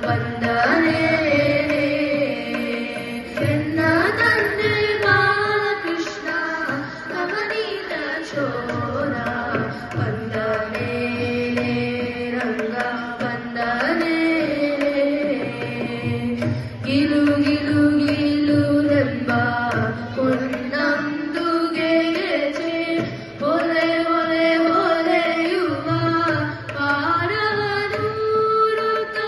ಬಂದನೆ ಎನ್ನ ತಂದೆ ಬಾಲಕೃಷ್ಣ ನವನೀತ ಚೋರ ಬಂದನೆ ರಂಗ ಬಂದನೆ ಗಿಲು ಗಿಲು ಗಿಲುರೆಂಬ ಹೊನ್ನಂದುಗೆ ಹೊಲೆ ಹೊಲೆ ಹೊಲೆಯುವ ಪಾರವನೂರುತ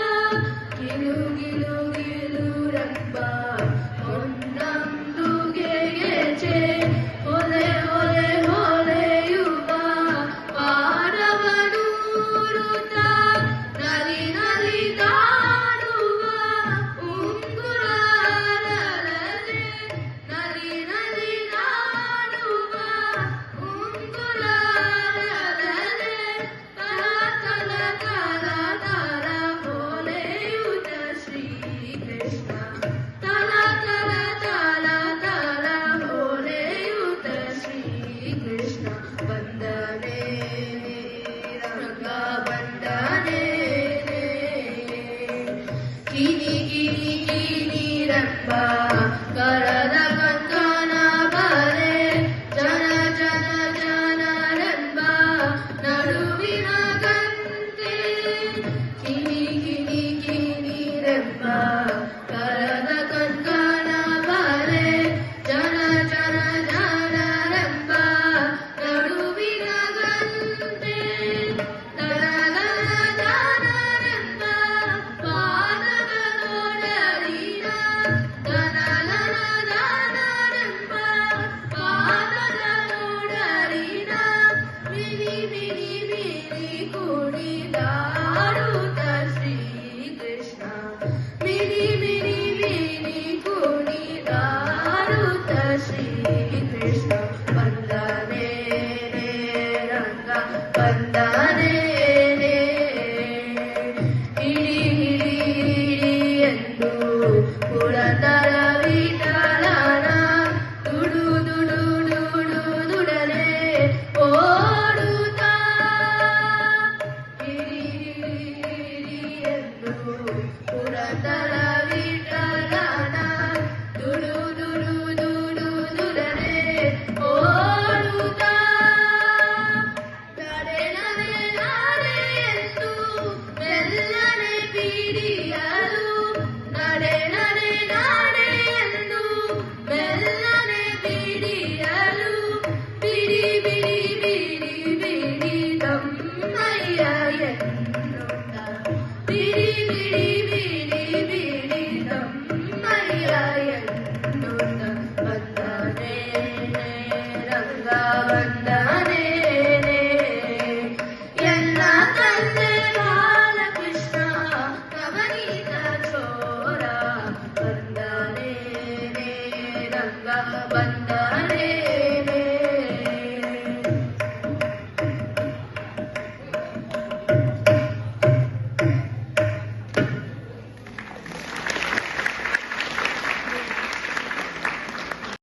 ಗಿಲು ಗಿಲು ಗಿಲುರೆಂಬ ಹೊನ್ನಂದುಗೆ ಹೊಲೆ ಹೊಲೆ ಹೊಲೆಯುವ ಪಾರವನೂರುತ ನಲಿ ನಲಿ ಕಾಣುವ ಉಂಗುರಲಲೆ ನಲಿ ನಲಿ ಕಾಣುವ ಉಂಗುರಲಲೆ ತಲ ತಲ ತಲ ತಲ ಹೊಲೆಯುತ ಶ್ರೀಕೃಷ್ಣ ತಲ ತಲ ತಲ ತಲ ಹೊಲೆಯುತ ಶ್ರೀಕೃಷ್ಣ ಬಂದನೆ ರಂಗ ಬಂದನೆ ಕಿನಿ ಕಿನಿ ಕಿನಿರಂಬ ಕರದ ಕಂಕಣ ಬರೆ ಜನ ಜನ ಜನರೆಂಬ ನಡುವಿನ ಗಂಟೆ ಕಿನಿ ಕಿನಿ ಕಿನಿರೆಂಬ ಕರದ ಕಂಕಣ ಬರೆ ಜನ ಜನ ಜನರೆಂಬ ನಡುವಿನ ಗಂಟೆ ದನ ದನ ಜನರೆಂಬ ಪಾದದ ನೋಡಲಿನ ದನ ದನ ಜನರೆಂಬ ಪಾದದ ನೋಡಲಿನ ಮಿನಿ ಮಿನಿ ಮಿನಿ ಕುಣಿದಾಡುತ್ತ ಶ್ರೀಕೃಷ್ಣ ಮಿನಿ ಮಿನಿ ಮಿನಿ ಕುಣಿದಾಡುತ್ತ ಶ್ರೀಕೃಷ್ಣ ಬಂದನೆ ರಂಗ ಬಂದನೆ